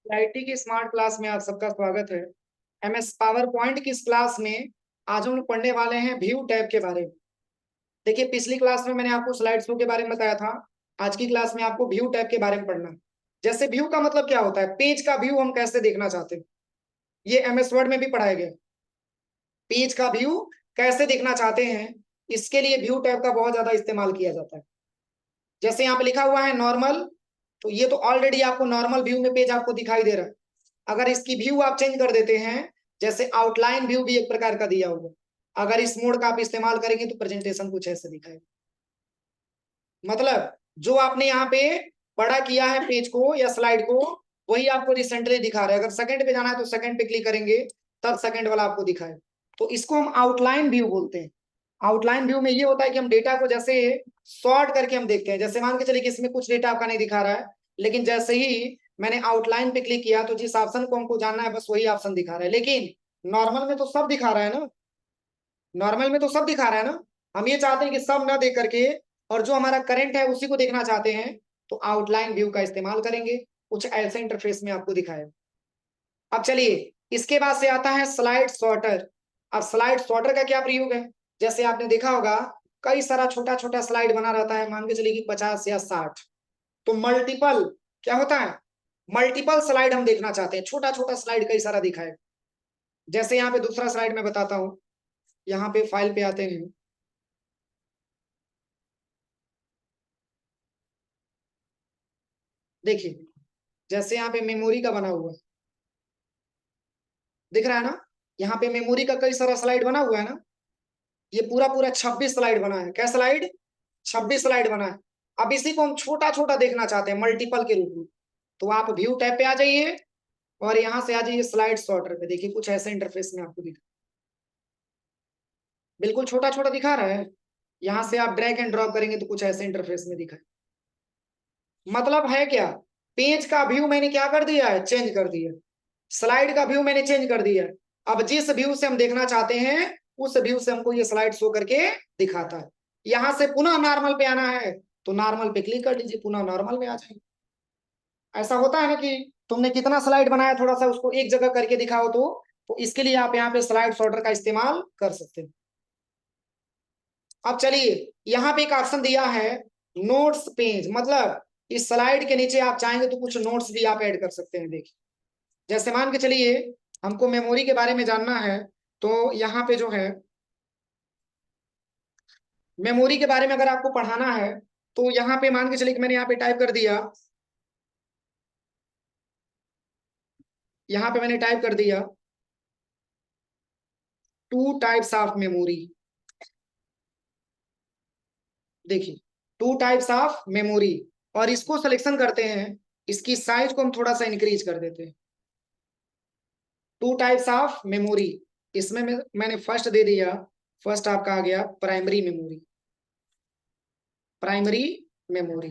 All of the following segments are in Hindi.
आईटी की स्मार्ट क्लास में आप सबका स्वागत है। एमएस पावर पॉइंट की इस क्लास में आज हम लोग पढ़ने वाले हैं व्यू टैब के बारे में। देखिए, पिछली क्लास में मैंने आपको स्लाइड शो के बारे में बताया था। आज की क्लास में आपको व्यू टैब के बारे में पढ़ना है। जैसे व्यू का मतलब क्या होता है, पेज का व्यू हम कैसे देखना चाहते हैं, ये एमएस वर्ड में भी पढ़ाया गया। पेज का व्यू कैसे देखना चाहते हैं, इसके लिए व्यू टैब का बहुत ज्यादा इस्तेमाल किया जाता है। जैसे यहाँ पे लिखा हुआ है नॉर्मल, तो ये तो ऑलरेडी आपको नॉर्मल व्यू में पेज आपको दिखाई दे रहा है। अगर इसकी व्यू आप चेंज कर देते हैं, जैसे आउटलाइन व्यू भी एक प्रकार का दिया हुआ, अगर इस मोड का आप इस्तेमाल करेंगे तो प्रेजेंटेशन कुछ ऐसे दिखाएगा। मतलब जो आपने यहाँ पे बड़ा किया है पेज को या स्लाइड को, वही आपको रिसेंटली दिखा रहा है। अगर सेकंड पे जाना है तो सेकंड पे क्लिक करेंगे, तब सेकंड वाला आपको दिखाए। तो इसको हम आउटलाइन व्यू बोलते हैं। आउटलाइन व्यू में ये होता है कि हम डेटा को जैसे सॉर्ट करके हम देखते हैं। जैसे मान के चलिए कि इसमें कुछ डेटा आपका नहीं दिखा रहा है, लेकिन जैसे ही मैंने आउटलाइन पे क्लिक किया तो जिस ऑप्शन को हमको जानना है बस वही ऑप्शन दिखा रहा है। लेकिन नॉर्मल में तो सब दिखा रहा है ना, नॉर्मल में तो सब दिखा रहा है ना। हम ये चाहते हैं कि सब ना देख करके और जो हमारा करंट है उसी को देखना चाहते हैं, तो आउटलाइन व्यू का इस्तेमाल करेंगे। कुछ ऐसे इंटरफेस में आपको दिखाएगा। अब चलिए, इसके बाद से आता है स्लाइड सॉर्टर। अब स्लाइड सॉर्टर का क्या प्रयोग है, जैसे आपने देखा होगा कई सारा छोटा छोटा स्लाइड बना रहता है, मान के चलिए कि 50 या 60। तो मल्टीपल क्या होता है, मल्टीपल स्लाइड हम देखना चाहते हैं, छोटा छोटा स्लाइड कई सारा दिखाएगा। जैसे यहाँ पे दूसरा स्लाइड में बताता हूं, यहाँ पे फाइल पे आते हैं। देखिए, जैसे यहाँ पे मेमोरी का बना हुआ है, दिख रहा है ना। यहाँ पे मेमोरी का कई सारा स्लाइड बना हुआ है ना। ये पूरा पूरा 26 स्लाइड बना है। क्या स्लाइड, 26 स्लाइड बना है। अब इसी को हम छोटा छोटा देखना चाहते हैं मल्टीपल के रूप में, तो आप व्यू टैब पे आ जाइए और यहाँ से आ जाइए स्लाइड सॉर्टर पे। देखिए कुछ ऐसे इंटरफेस में आपको दिखा, बिल्कुल छोटा छोटा दिखा रहा है। यहाँ से आप ड्रैग एंड ड्रॉप करेंगे तो कुछ ऐसे इंटरफेस में दिखा। मतलब है क्या, पेज का व्यू मैंने क्या कर दिया है, चेंज कर दिया। स्लाइड का व्यू मैंने चेंज कर दिया। अब जिस व्यू से हम देखना चाहते हैं उस व्यू से हमको ये स्लाइड शो करके दिखाता है। यहां से पुनः नॉर्मल पे आना है तो नॉर्मल पे क्लिक कर लीजिए, पुनः नॉर्मल में आ जाएंगे। ऐसा होता है ना कि तुमने कितना स्लाइड बनाया, थोड़ा सा उसको एक जगह करके दिखाओ, तो इसके लिए आप यहाँ पे स्लाइड सॉर्टर का इस्तेमाल कर सकते हैं। अब चलिए, यहाँ पे एक ऑप्शन दिया है नोट्स पेज, मतलब इस स्लाइड के नीचे आप चाहेंगे तो कुछ नोट्स भी आप ऐड कर सकते हैं। देखिए, जैसे मान के चलिए हमको मेमोरी के बारे में जानना है, तो यहाँ पे जो है मेमोरी के बारे में अगर आपको पढ़ाना है, तो यहाँ पे मान के चलिए कि मैंने यहाँ पे टाइप कर दिया, यहाँ पे मैंने टाइप कर दिया टू टाइप्स ऑफ मेमोरी। देखिए, टू टाइप्स ऑफ मेमोरी, और इसको सिलेक्शन करते हैं, इसकी साइज को हम थोड़ा सा इंक्रीज कर देते हैं। टू टाइप्स ऑफ मेमोरी, इसमें मैंने फर्स्ट दे दिया, फर्स्ट आपका आ गया प्राइमरी मेमोरी, प्राइमरी मेमोरी।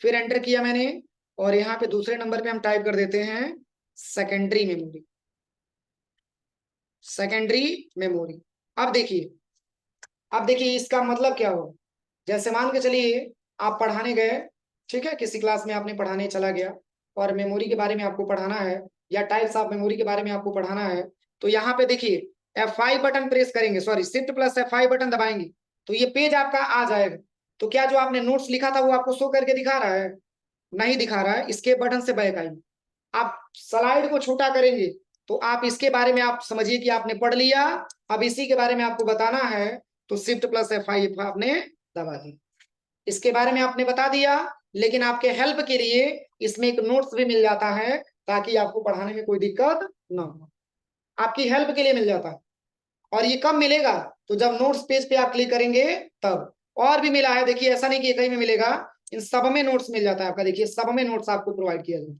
फिर एंटर किया मैंने, और यहाँ पे दूसरे नंबर पे हम टाइप कर देते हैं सेकेंडरी मेमोरी, सेकेंडरी मेमोरी। अब देखिए, अब देखिए इसका मतलब क्या हो। जैसे मान के चलिए आप पढ़ाने गए, ठीक है, किसी क्लास में आपने पढ़ाने चला गया और मेमोरी के बारे में आपको पढ़ाना है, या टाइप्स ऑफ मेमोरी के बारे में आपको पढ़ाना है, तो यहाँ पे देखिए F5 बटन प्रेस करेंगे, sorry shift plus F5 button दबाएंगे, तो ये पेज आपका आ जाएगा। तो क्या जो आपने नोट्स लिखा था वो आपको शो करके दिखा रहा है, नहीं दिखा रहा है। इसके बटन से बैक आइए, आप स्लाइड को छोटा करेंगे तो आप इसके बारे में आप समझिए कि आपने पढ़ लिया। अब इसी के बारे में आपको बताना है, तो शिफ्ट प्लस F5 आपने दबा दी, इसके बारे में आपने बता दिया। लेकिन आपके हेल्प के लिए इसमें एक नोट्स भी मिल जाता है, ताकि आपको पढ़ाने में कोई दिक्कत ना हो, आपकी हेल्प के लिए मिल जाता है। और ये कब मिलेगा, तो जब नोट्स पेज पे आप क्लिक करेंगे तब। और भी मिला है, देखिए ऐसा नहीं कि कहीं में मिलेगा, इन सब में नोट्स मिल जाता है आपका। देखिए सब में नोट्स आपको प्रोवाइड किया जाता है।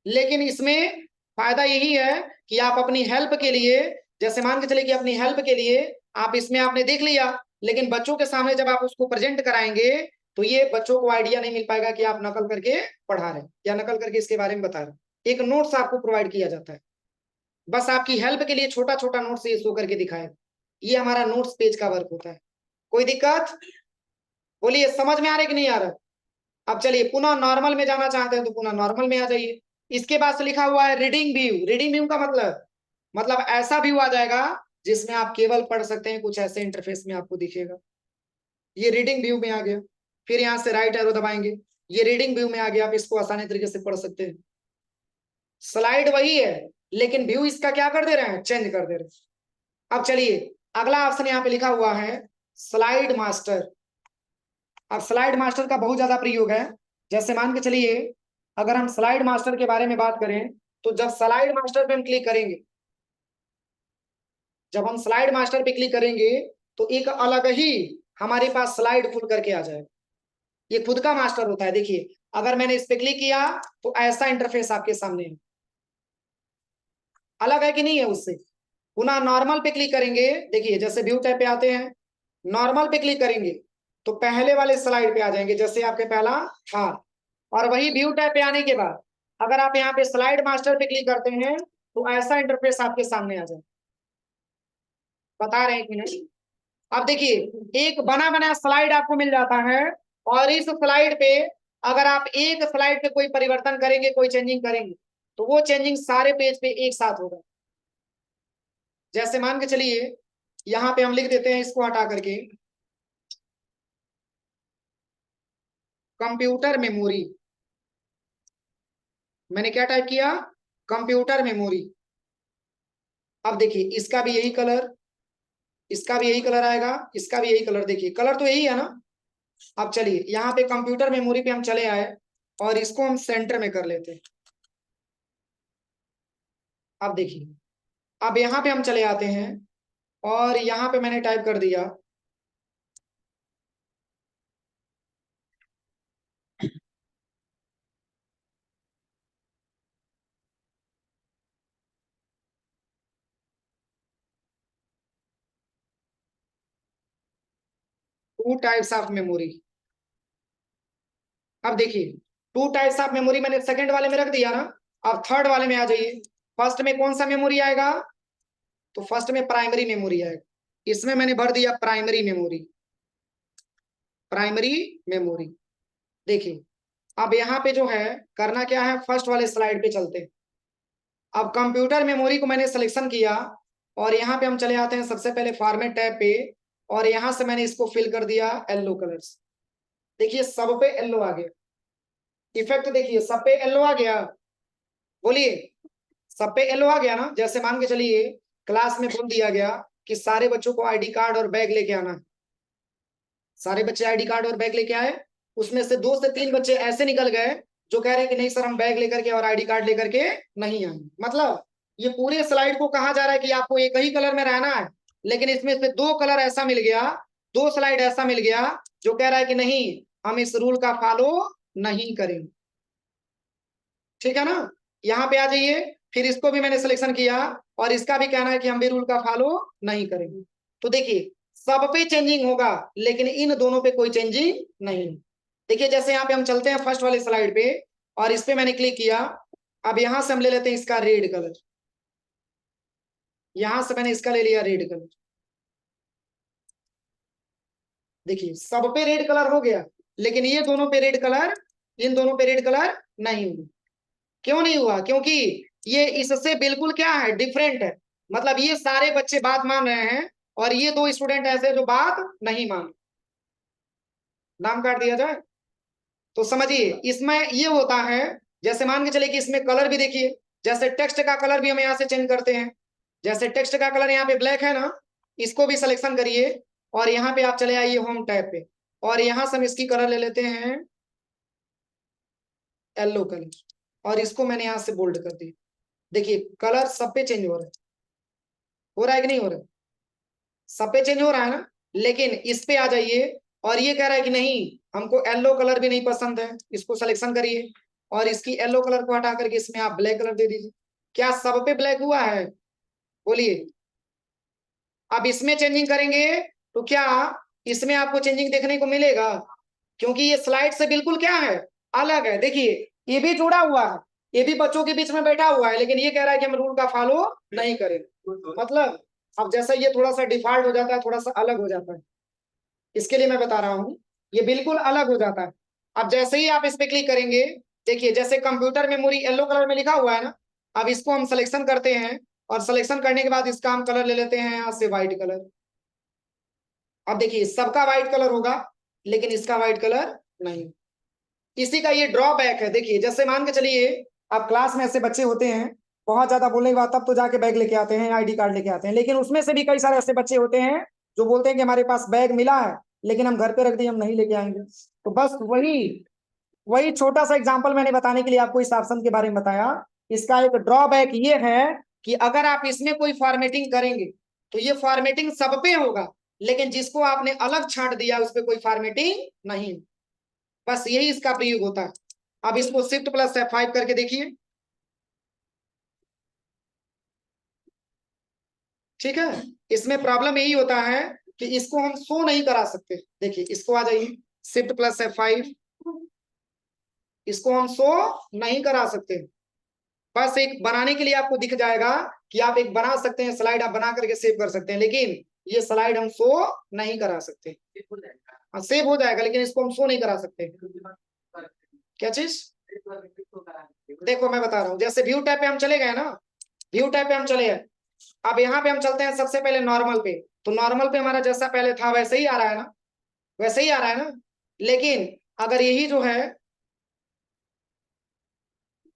लेकिन इसमें फायदा यही है कि आप अपनी हेल्प के लिए, जैसे मान के चले कि अपनी हेल्प के लिए आप इसमें आपने देख लिया, लेकिन बच्चों के सामने जब आप उसको प्रेजेंट कराएंगे तो ये बच्चों को आइडिया नहीं मिल पाएगा कि आप नकल करके पढ़ा रहे हैं या नकल करके इसके बारे में बता रहे हैं। एक नोट्स आपको प्रोवाइड किया जाता है, बस आपकी हेल्प के लिए छोटा छोटा नोट्स ये शो करके दिखाए। ये हमारा नोट्स पेज का वर्क होता है। कोई दिक्कत, बोलिए समझ में आ रहा है कि नहीं आ रहा है। अब चलिए पुनः नॉर्मल में जाना चाहते हैं तो पुनः नॉर्मल में आ जाइए। इसके बाद से लिखा हुआ है रीडिंग व्यू। रीडिंग व्यू का मतलब ऐसा व्यू आ जाएगा जिसमें आप केवल पढ़ सकते हैं, कुछ ऐसे इंटरफेस में आपको दिखेगा। ये रीडिंग व्यू में आ गया। फिर यहाँ से राइट एरो दबाएंगे, ये रीडिंग व्यू में आ गया, आप इसको आसानी तरीके से पढ़ सकते हैं। स्लाइड वही है लेकिन व्यू इसका क्या कर दे रहे हैं, चेंज कर दे रहे हैं। अब चलिए अगला ऑप्शन यहाँ पे लिखा हुआ है स्लाइड मास्टर। अब स्लाइड मास्टर का बहुत ज्यादा प्रयोग है। जैसे मान के चलिए अगर हम स्लाइड मास्टर के बारे में बात करें तो जब स्लाइड मास्टर पे हम क्लिक करेंगे, जब हम स्लाइड मास्टर पे क्लिक करेंगे तो एक अलग ही हमारे पास स्लाइड खुल करके आ जाएगा। ये खुद का मास्टर होता है। देखिए अगर मैंने इस पे क्लिक किया तो ऐसा इंटरफेस आपके सामने है। अलग है कि नहीं है उससे। पुनः नॉर्मल पे क्लिक करेंगे, देखिए जैसे व्यू टैब पे आते हैं, नॉर्मल पे क्लिक करेंगे तो पहले वाले स्लाइड पे आ जाएंगे, जैसे आपके पहला था। और वही व्यू टैब पे आने के बाद अगर आप यहाँ पे स्लाइड मास्टर पे क्लिक करते हैं तो ऐसा इंटरफेस आपके सामने आ जाए। बता रहे हैं कि नहीं। अब देखिए एक बना बनाया स्लाइड आपको मिल जाता है, और इस स्लाइड पे अगर आप एक स्लाइड पे कोई परिवर्तन करेंगे, कोई चेंजिंग करेंगे तो वो चेंजिंग सारे पेज पे एक साथ होगा। जैसे मान के चलिए यहाँ पे हम लिख देते हैं इसको हटा करके कंप्यूटर मेमोरी। मैंने क्या टाइप किया, कंप्यूटर मेमोरी। अब देखिए इसका भी यही कलर, इसका भी यही कलर आएगा, इसका भी यही कलर, देखिए कलर तो यही है ना। अब चलिए यहाँ पे कंप्यूटर मेमोरी पे हम चले आए और इसको हम सेंटर में कर लेते हैं। अब देखिए अब यहाँ पे हम चले आते हैं और यहाँ पे मैंने टाइप कर दिया टू टाइप्स ऑफ मेमोरी। अब देखिए टू टाइप्स ऑफ मेमोरी मैंने सेकंड वाले में रख दिया ना। अब थर्ड वाले में आ जाइए। फर्स्ट में कौन सा मेमोरी आएगा, तो फर्स्ट में प्राइमरी मेमोरी आएगा। इसमें मैंने भर दिया प्राइमरी मेमोरी, प्राइमरी मेमोरी। देखिए अब यहाँ पे जो है करना क्या है, फर्स्ट वाले स्लाइड पे चलते हैं। अब कंप्यूटर मेमोरी को मैंने सिलेक्शन किया और यहाँ पे हम चले आते हैं सबसे पहले फॉर्मेट टैब पे, और यहाँ से मैंने इसको फिल कर दिया येलो कलर्स। देखिए सब पे येलो आ गया। इफेक्ट देखिए सब पे येलो आ गया। बोलिए सब पे येलो आ गया ना। जैसे मान के चलिए क्लास में बोल दिया गया कि सारे बच्चों को आईडी कार्ड और बैग लेके आना है। सारे बच्चे आईडी कार्ड और बैग लेके आए, उसमें से 2 से 3 बच्चे ऐसे निकल गए जो कह रहे हैं कि नहीं सर हम बैग लेकर के और आईडी कार्ड लेकर के नहीं आए। मतलब ये पूरे स्लाइड को कहा जा रहा है कि आपको एक ही कलर में रहना है, लेकिन इसमें से 2 कलर ऐसा मिल गया, 2 स्लाइड ऐसा मिल गया जो कह रहा है कि नहीं हम इस रूल का फॉलो नहीं करेंगे। ठीक है ना। यहाँ पे आ जाइए, फिर इसको भी मैंने सिलेक्शन किया और इसका भी कहना है कि हम भी रूल का फॉलो नहीं करेंगे। तो देखिए सब पे चेंजिंग होगा लेकिन इन दोनों पे कोई चेंजिंग नहीं। देखिए जैसे यहाँ पे हम चलते हैं फर्स्ट वाले स्लाइड पे और इस पे मैंने क्लिक किया। अब यहां से हम ले लेते हैं इसका रेड कलर, यहां से मैंने इसका ले लिया रेड कलर। देखिए सब पे रेड कलर हो गया लेकिन ये दोनों पे रेड कलर, इन दोनों पे रेड कलर नहीं हुआ। क्यों नहीं हुआ, क्योंकि ये इससे बिल्कुल क्या है, डिफरेंट है। मतलब ये सारे बच्चे बात मान रहे हैं और ये 2 स्टूडेंट ऐसे जो बात नहीं मान। नाम काट दिया जाए तो समझिए इसमें ये होता है। जैसे मान के चले कि इसमें कलर भी देखिए, जैसे टेक्स्ट का कलर भी हम यहाँ से चेंज करते हैं। जैसे टेक्स्ट का कलर यहाँ पे ब्लैक है ना, इसको भी सिलेक्शन करिए और यहाँ पे आप चले आइए होम टैब पे, और यहाँ से हम इसकी कलर ले लेते हैं येलो कलर, और इसको मैंने यहाँ से बोल्ड कर दिया। देखिए कलर सब पे चेंज हो रहा है कि नहीं हो रहा है, सब पे चेंज हो रहा है ना। लेकिन इस पे आ जाइए और ये कह रहा है कि नहीं हमको येलो कलर भी नहीं पसंद है, इसको सिलेक्शन करिए और इसकी येलो कलर को हटा करके इसमें आप ब्लैक कलर दे दीजिए। क्या सब पे ब्लैक हुआ है, बोलिए। अब इसमें चेंजिंग करेंगे तो क्या इसमें आपको चेंजिंग देखने को मिलेगा, क्योंकि ये स्लाइड से बिल्कुल क्या है, अलग है। देखिए ये भी जुड़ा हुआ है, ये भी बच्चों के बीच में बैठा हुआ है, लेकिन ये कह रहा है कि हम रूल का फॉलो नहीं करें। मतलब अब जैसा ये थोड़ा सा डिफॉल्ट हो जाता है, थोड़ा सा अलग हो जाता है, इसके लिए मैं बता रहा हूं ये बिल्कुल अलग हो जाता है। अब जैसे ही आप इस पे क्लिक करेंगे, देखिए जैसे कंप्यूटर मेमोरी येलो कलर में लिखा हुआ है ना, अब इसको हम सिलेक्शन करते हैं और सिलेक्शन करने के बाद इसका हम कलर ले लेते हैं यहाँ से व्हाइट कलर। अब देखिए सबका व्हाइट कलर होगा लेकिन इसका व्हाइट कलर नहीं। इसी का ये ड्रॉबैक है। देखिए जैसे मान के चलिए अब क्लास में ऐसे बच्चे होते हैं, बहुत ज्यादा बोलने के बाद तब तो जाके बैग लेके आते हैं, आईडी कार्ड लेके आते हैं, लेकिन उसमें से भी कई सारे ऐसे बच्चे होते हैं जो बोलते हैं कि हमारे पास बैग मिला है लेकिन हम घर पे रख दिए, हम नहीं लेके आएंगे। तो बस वही वही छोटा सा एग्जांपल मैंने बताने के लिए आपको इस ऑप्शन के बारे में बताया। इसका एक ड्रॉबैक ये है कि अगर आप इसमें कोई फॉर्मेटिंग करेंगे तो ये फॉर्मेटिंग सब पे होगा, लेकिन जिसको आपने अलग छांट दिया उस पर कोई फॉर्मेटिंग नहीं। बस यही इसका प्रयोग होता है। अब इसको शिफ्ट प्लस F5 करके देखिए, ठीक है। इसमें प्रॉब्लम यही होता है कि इसको हम शो नहीं करा सकते। देखिए इसको आ जाइए, शिफ्ट प्लस F5, इसको हम शो नहीं करा सकते। बस एक बनाने के लिए आपको दिख जाएगा कि आप एक बना सकते हैं स्लाइड, आप बना करके सेव कर सकते हैं, लेकिन ये स्लाइड हम शो नहीं करा सकते। सेव हो जाएगा लेकिन इसको हम शो नहीं करा सकते। क्या चीज? देखो मैं बता रहा हूँ, जैसे व्यू टैब पे हम चले गए ना, व्यू टैब पे हम चले गए, अब यहाँ पे हम चलते हैं सबसे पहले नॉर्मल पे। तो नॉर्मल पे हमारा जैसा पहले था वैसे ही आ रहा है ना, वैसे ही आ रहा है ना। लेकिन अगर यही जो है,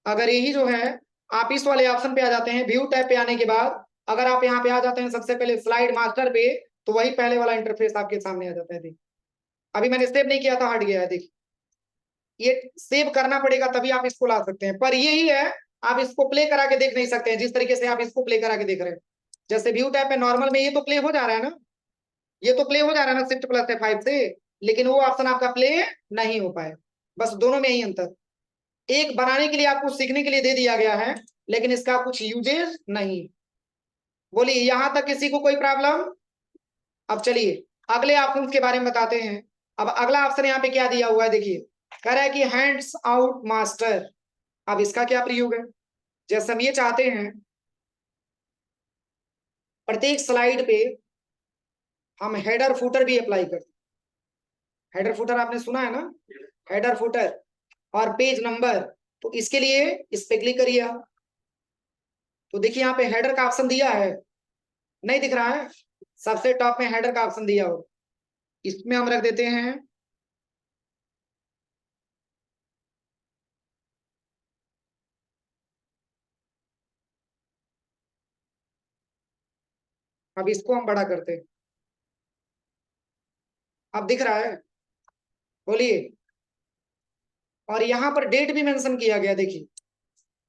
अगर यही जो है आप इस वाले ऑप्शन पे आ जाते हैं, व्यू टैब पे आने के बाद अगर आप यहाँ पे आ जाते हैं सबसे पहले स्लाइड मास्टर पे, तो वही पहले वाला इंटरफेस आपके सामने आ जाता है। देखिए अभी मैंने सेव नहीं किया था, हट गया है। देखिए ये सेव करना पड़ेगा तभी आप इसको ला सकते हैं, पर यही है आप इसको प्ले करा के देख नहीं सकते हैं जिस तरीके से आप इसको प्ले करा के देख रहे हैं। जैसे व्यू टैब पे नॉर्मल में ये तो प्ले हो जा रहा है ना, ये तो प्ले हो जा रहा है ना शिफ्ट प्लस F5 से, लेकिन वो ऑप्शन आपका प्ले नहीं हो पाए। बस दोनों में यही अंतर, एक बनाने के लिए आपको सीखने के लिए दे दिया गया है लेकिन इसका कुछ यूजेज नहीं। बोलिए यहां तक किसी को कोई प्रॉब्लम? अब चलिए अगले ऑप्शन के बारे में बताते हैं। अब अगला ऑप्शन यहाँ पे क्या दिया हुआ है, देखिए कह रहा है कि हैंड्स आउट मास्टर। अब इसका क्या प्रयोग है? जैसे हम ये चाहते हैं प्रत्येक स्लाइड पे हम हेडर फुटर भी अप्लाई करते हैं। हेडर फुटर आपने सुना है ना, हेडर फुटर और पेज नंबर। तो इसके लिए इस पे क्लिक करिए आप, तो देखिए यहाँ पे हेडर का ऑप्शन दिया है, नहीं दिख रहा है? सबसे टॉप में हेडर का ऑप्शन दिया हो, इसमें हम रख देते हैं अब इसको हम बड़ा करते हैं। अब दिख रहा है? बोलिए। और यहाँ पर डेट भी मेंशन किया गया, देखिए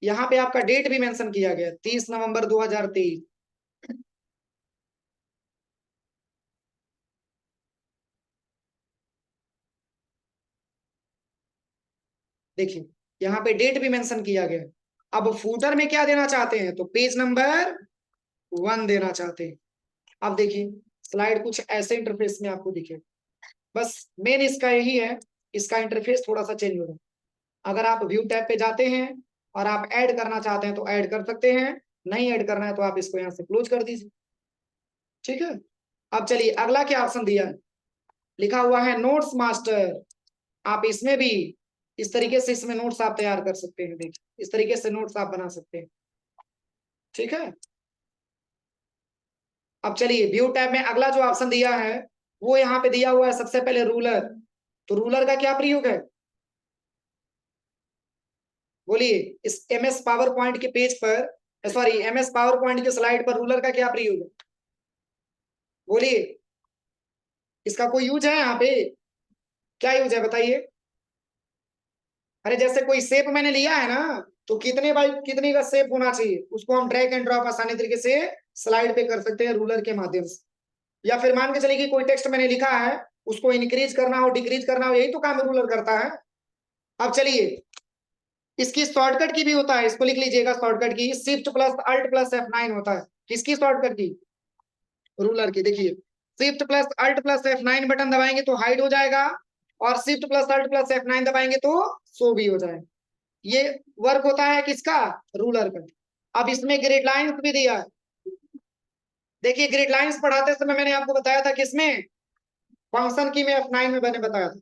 यहाँ पे आपका डेट भी मेंशन किया गया 30 नवंबर 2023। देखिए यहाँ पे डेट भी मेंशन किया गया। अब फूटर में क्या देना चाहते हैं, तो पेज नंबर 1 देना चाहते हैं। अब देखिए स्लाइड कुछ ऐसे इंटरफेस में आपको दिखे। बस मेन इसका यही है, इसका इंटरफेस थोड़ा सा चेंज होगा। अगर आप व्यू टैब पे जाते हैं और आप ऐड करना चाहते हैं तो ऐड कर सकते हैं, नहीं ऐड करना है तो आप इसको यहाँ से क्लोज कर दीजिए, ठीक है। अब चलिए अगला क्या ऑप्शन दिया है, लिखा हुआ है नोट्स मास्टर। आप इसमें भी इस तरीके से इसमें नोट्स आप तैयार कर सकते हैं। देखिए इस तरीके से नोट्स आप बना सकते हैं, ठीक है। अब चलिए व्यू टैब में अगला जो ऑप्शन दिया है वो यहाँ पे दिया हुआ है सबसे पहले रूलर। तो रूलर का क्या प्रयोग है? बोलिए इस MS पावर पॉइंट के पेज पर, सॉरी MS पावर पॉइंट के स्लाइड पर रूलर का क्या प्रयोग है? बोलिए इसका कोई यूज है यहाँ पे? क्या यूज है बताइए? अरे जैसे कोई शेप मैंने लिया है ना, तो कितने बाई कितने का शेप होना चाहिए उसको हम ड्रैग एंड ड्रॉप आसानी तरीके से स्लाइड पे कर सकते हैं रूलर के माध्यम से। या फिर मान के चलिए कि कोई टेक्स्ट मैंने लिखा है, उसको इंक्रीज करना हो डिक्रीज करना हो, यही तो काम रूलर करता है। अब चलिए इसकी शॉर्टकट की भी होता है, इसको लिख लीजिएगा शॉर्टकट की shift plus alt plus F9 होता है। किसकी शॉर्टकट की? रूलर की। देखिए shift plus alt plus F9 button दबाएंगे तो हाइड हो जाएगा, और shift plus alt plus F9 दबाएंगे तो शो भी हो जाएगा। ये वर्क होता है किसका? रूलर का। अब इसमें ग्रिड लाइंस भी दिया है। देखिए ग्रिड लाइंस पढ़ाते समय मैंने आपको बताया था किसमें, फंक्शन की में F9 में मैंने बताया था।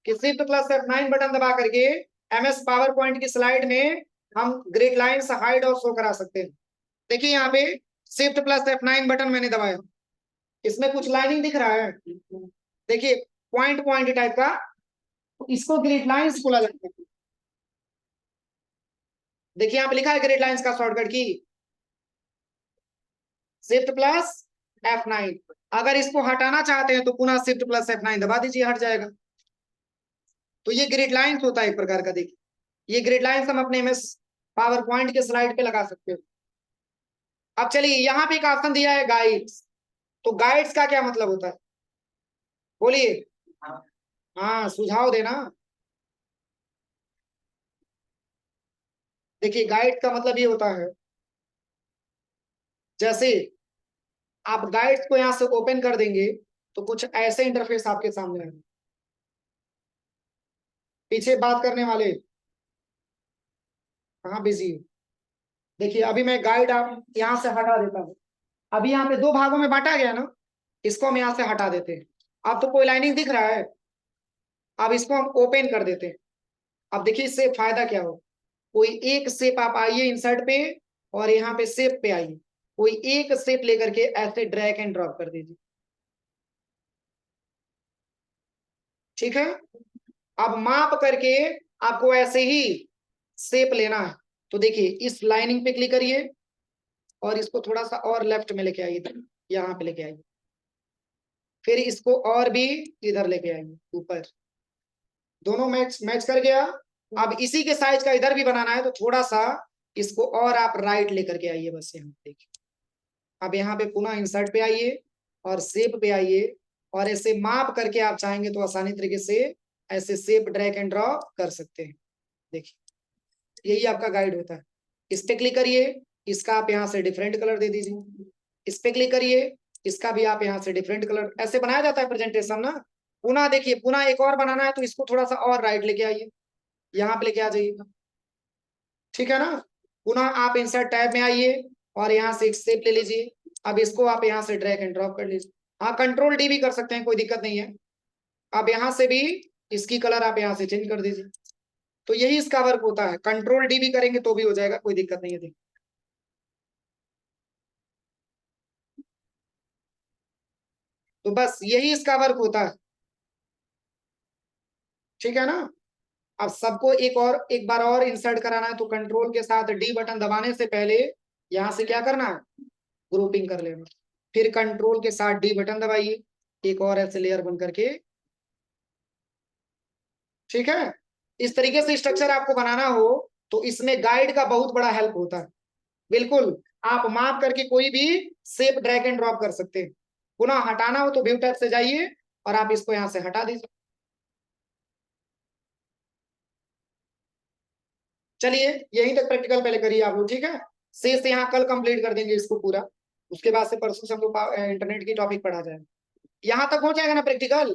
कि शिफ्ट प्लस F9 बटन दबा करके MS पावर पॉइंट की स्लाइड में हम ग्रिड लाइंस हाइड और शो करा सकते हैं। देखिए यहाँ पे शिफ्ट प्लस F9 बटन मैंने दबाया, इसमें कुछ लाइनिंग दिख रहा है, देखिए पॉइंट पॉइंट टाइप का, इसको ग्रिड लाइंस बोला जाता है। देखिए यहाँ पे लिखा है ग्रिड लाइंस का शॉर्टकट की शिफ्ट प्लस F9। अगर इसको हटाना चाहते हैं तो पुनः शिफ्ट प्लस F9 दबा दीजिए, हट जाएगा। तो ये ग्रिड लाइंस होता है एक प्रकार का। देखिए ये ग्रिड लाइंस हम अपने MS पावर पॉइंट के स्लाइड पे लगा सकते हो। अब चलिए यहाँ पे एक ऑप्शन दिया है गाइड्स, तो गाइड्स का क्या मतलब होता है, बोलिए। हाँ सुझाव देना। देखिए गाइड का मतलब ये होता है, जैसे आप गाइड्स को यहाँ से ओपन कर देंगे तो कुछ ऐसे इंटरफेस आपके सामने आएगा। पीछे बात करने वाले कहाँ बिजी है? देखिए अभी मैं गाइड आप यहाँ से हटा देता हूँ। अभी यहाँ पे दो भागों में बांटा गया ना, इसको हम यहाँ से हटा देते हैं। अब तो कोई लाइनिंग दिख रहा है, अब इसको हम ओपन कर देते हैं। अब देखिए इससे फायदा क्या हो, कोई एक शेप आप आइए इंसर्ट पे और यहाँ पे शेप पे आइए, कोई एक शेप लेकर के ऐसे ड्रैग एंड ड्रॉप कर दीजिए, ठीक है। अब माप करके आपको ऐसे ही शेप लेना है, तो देखिए इस लाइनिंग पे क्लिक करिए और इसको थोड़ा सा और लेफ्ट में लेके आइए, यहाँ पे लेके आइए, फिर इसको और भी इधर लेके आइए ऊपर, दोनों मैच मैच कर गया। अब इसी के साइज का इधर भी बनाना है तो थोड़ा सा इसको और आप राइट लेकर के आइए, बस यहाँ देखिए। अब यहाँ पे पुनः इंसर्ट पे आइए और शेप पे आइए और ऐसे माप करके आप चाहेंगे तो आसानी तरीके से ऐसे शेप ड्रैग एंड ड्रॉप कर सकते हैं। देखिए यही आपका गाइड होता है। इस पे क्लिक करिए, इसका आप यहाँ से डिफरेंट कलर दे दीजिए, इस पे क्लिक करिए, इसका भी आप यहाँ से डिफरेंट कलर, ऐसे बनाया जाता है प्रेजेंटेशन ना। पुनः देखिए पुनः एक और बनाना है तो इसको थोड़ा सा और राइट लेके आइए, यहाँ पे लेके आ जाइएगा, ठीक है ना। पुनः आप इंसर्ट टैब में आइए और यहाँ से एक शेप ले लीजिए, अब इसको आप यहाँ से ड्रैग एंड ड्रॉप कर लीजिए। हाँ कंट्रोल डी भी कर सकते हैं, कोई दिक्कत नहीं है। अब यहाँ से भी इसकी कलर आप यहाँ से चेंज कर दीजिए। तो यही इसका वर्क होता है, कंट्रोल डी भी करेंगे तो भी हो जाएगा, कोई दिक्कत नहीं है। देखिए तो बस यही इसका वर्क होता है, ठीक है ना। अब सबको एक बार और इंसर्ट कराना है तो कंट्रोल के साथ डी बटन दबाने से पहले यहाँ से क्या करना है, ग्रुपिंग कर लेना, फिर कंट्रोल के साथ डी बटन दबाइए, एक और ऐसे लेयर बन करके, ठीक है। इस तरीके से स्ट्रक्चर आपको बनाना हो तो इसमें गाइड का बहुत बड़ा हेल्प होता है। बिल्कुल आप माप करके कोई भी शेप ड्रैग एंड ड्रॉप कर सकते हैं। पुनः हटाना हो तो व्यू टैब से जाइए और आप इसको यहाँ से हटा दीजिए। चलिए यहीं तक प्रैक्टिकल पहले करिए आप लोग, ठीक है। शेष यहाँ कल कंप्लीट कर देंगे इसको पूरा, उसके बाद से परसों से हम लोग इंटरनेट की टॉपिक पढ़ा जाए। यहाँ तक हो जाएगा ना प्रैक्टिकल।